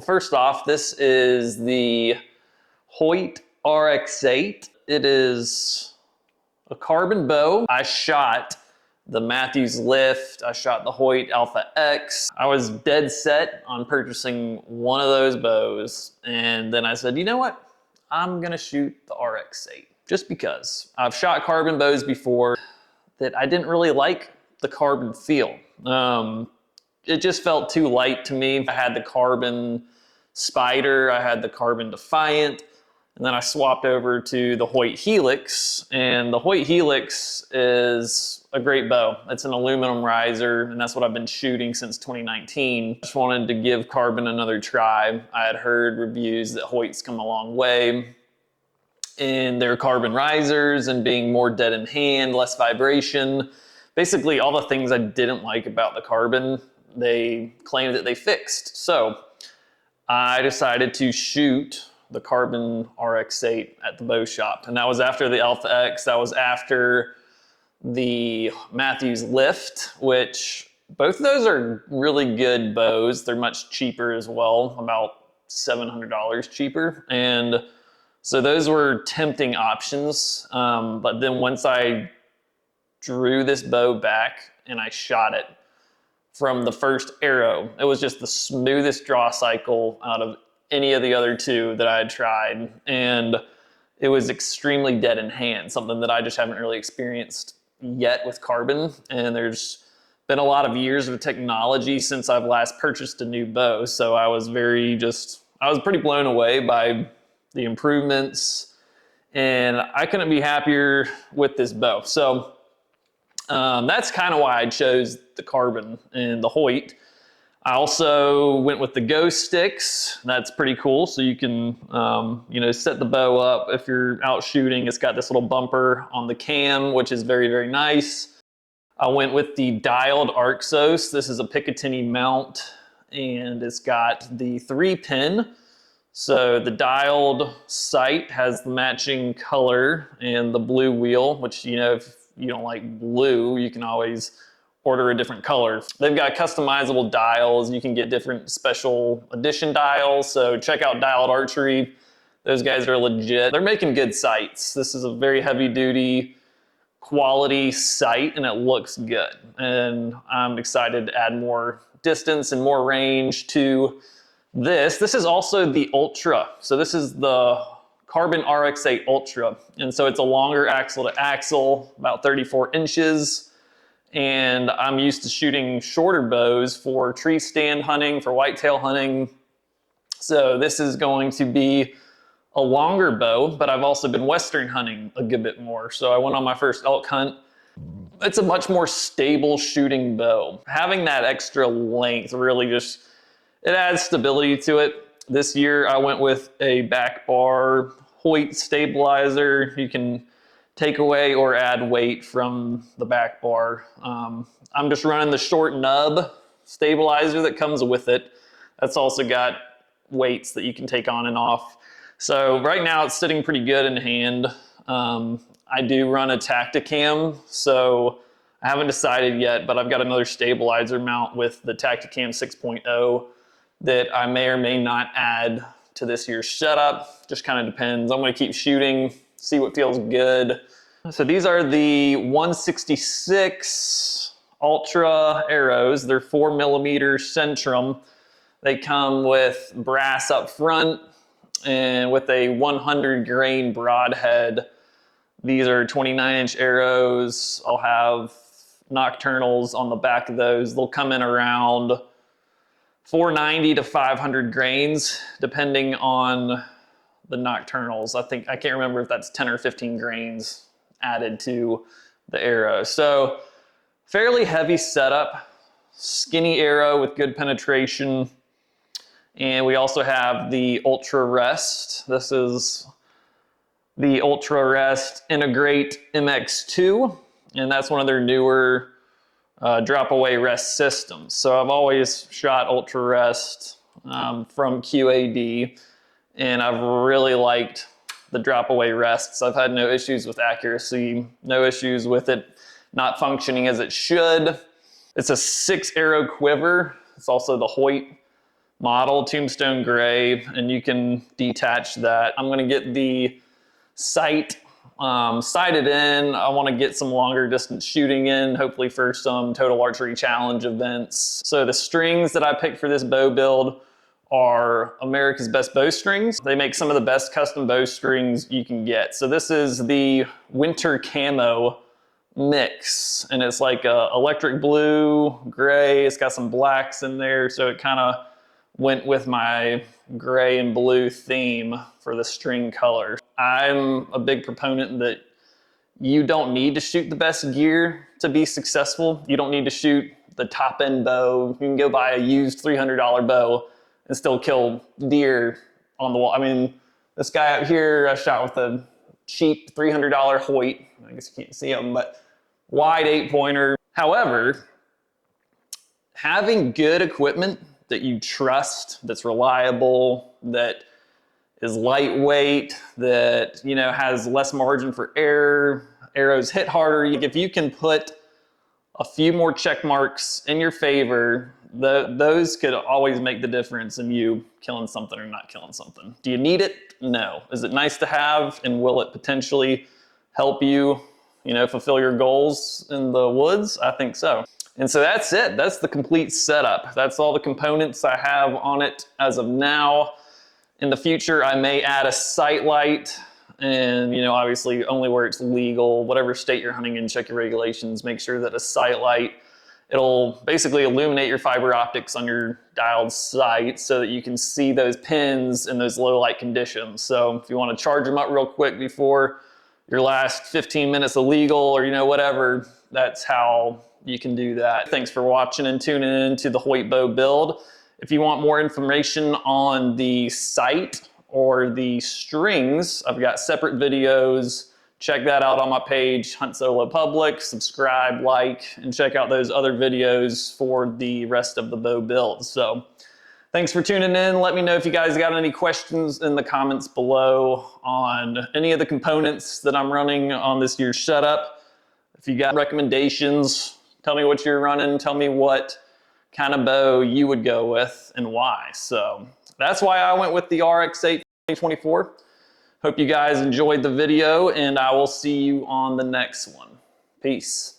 first off, this is the Hoyt RX8. It is a carbon bow. I shot the Matthews lift, I shot the Hoyt Alpha X. I was dead set on purchasing one of those bows, and then I said, you know what? I'm gonna shoot the RX8, just because. I've shot carbon bows before that I didn't really like the carbon feel. It just felt too light to me. I had the carbon Spider, I had the carbon Defiant, and then I swapped over to the Hoyt Helix, and the Hoyt Helix is a great bow. It's an aluminum riser, and that's what I've been shooting since 2019. Just wanted to give carbon another try. I had heard reviews that Hoyt's come a long way in their carbon risers and being more dead in hand, less vibration. Basically all the things I didn't like about the carbon, they claimed that they fixed. So I decided to shoot the carbon RX8 at the bow shop. And that was after the Alpha X, that was after the Matthews lift, which both of those are really good bows. They're much cheaper as well, about $700 cheaper. And so those were tempting options. But then once I drew this bow back and I shot it from the first arrow, it was just the smoothest draw cycle out of any of the other two that I had tried. And it was extremely dead in hand, something that I just haven't really experienced yet with carbon. And there's been a lot of years of technology since I've last purchased a new bow. So I was pretty blown away by the improvements, and I couldn't be happier with this bow. So that's kind of why I chose the carbon and the Hoyt. I also went with the Ghost sticks. That's pretty cool. So you can, set the bow up if you're out shooting. It's got this little bumper on the cam, which is very, very nice. I went with the dialed Arxos. This is a Picatinny mount, and it's got the 3-pin. So the dialed sight has the matching color and the blue wheel, which, if you don't like blue, you can always order a different color. They've got customizable dials. You can get different special edition dials. So check out Dialed Archery. Those guys are legit. They're making good sights. This is a very heavy duty quality sight, and it looks good. And I'm excited to add more distance and more range to this. This is also the Ultra. So this is the Carbon RX8 Ultra. And so it's a longer axle to axle, about 34 inches. And I'm used to shooting shorter bows for tree stand hunting, for whitetail hunting. So this is going to be a longer bow, but I've also been Western hunting a good bit more. So I went on my first elk hunt. It's a much more stable shooting bow. Having that extra length really just, it adds stability to it. This year I went with a back bar Hoyt stabilizer. You can take away or add weight from the back bar. I'm just running the short nub stabilizer that comes with it. That's also got weights that you can take on and off. So right now it's sitting pretty good in hand. I do run a Tacticam, so I haven't decided yet, but I've got another stabilizer mount with the Tacticam 6.0 that I may or may not add to this year's setup. Just kind of depends. I'm gonna keep shooting, see what feels good. So these are the 166 Ultra arrows. They're 4mm Centrum. They come with brass up front and with a 100 grain broadhead. These are 29-inch arrows. I'll have nocturnals on the back of those. They'll come in around 490 to 500 grains, depending on the nocturnals. I can't remember if that's 10 or 15 grains added to the arrow. So fairly heavy setup, skinny arrow with good penetration. And we also have the Ultra Rest. This is the Ultra Rest Integrate MX2, and that's one of their newer drop away rest systems. So I've always shot Ultra Rest from QAD, and I've really liked the drop away rests. I've had no issues with accuracy, no issues with it not functioning as it should. It's a 6 arrow quiver. It's also the Hoyt model, tombstone gray, and you can detach that. I'm gonna get the sight sighted in. I want to get some longer distance shooting in, hopefully for some Total Archery Challenge events. So the strings that I picked for this bow build are America's Best Bow Strings. They make some of the best custom bow strings you can get. So this is the Winter Camo mix, and it's like a electric blue, gray, it's got some blacks in there, so it kind of went with my gray and blue theme for the string color. I'm a big proponent that you don't need to shoot the best gear to be successful. You don't need to shoot the top end bow. You can go buy a used $300 bow and still kill deer on the wall. I mean, this guy out here, I shot with a cheap $300 Hoyt. I guess you can't see him, but wide 8-pointer. However, having good equipment that you trust, that's reliable, that is lightweight, that has less margin for error, arrows hit harder. If you can put a few more check marks in your favor, those could always make the difference in you killing something or not killing something. Do you need it? No. Is it nice to have, and will it potentially help you, fulfill your goals in the woods? I think so. And so that's it. That's the complete setup. That's all the components I have on it as of now. In the future, I may add a sight light, and obviously only where it's legal. Whatever state you're hunting in, check your regulations. Make sure that a sight light, it'll basically illuminate your fiber optics on your dialed sight so that you can see those pins in those low light conditions. So if you want to charge them up real quick before your last 15 minutes of legal or whatever, that's how you can do that. Thanks for watching and tuning in to the Hoyt bow build. If you want more information on the sight or the strings, I've got separate videos. Check that out on my page, Hunt Solo Public. Subscribe, like, and check out those other videos for the rest of the bow build. So thanks for tuning in. Let me know if you guys got any questions in the comments below on any of the components that I'm running on this year's setup. If you got recommendations, tell me what you're running. Tell me what kind of bow you would go with and why. So that's why I went with the RX8 2024. Hope you guys enjoyed the video, and I will see you on the next one. Peace.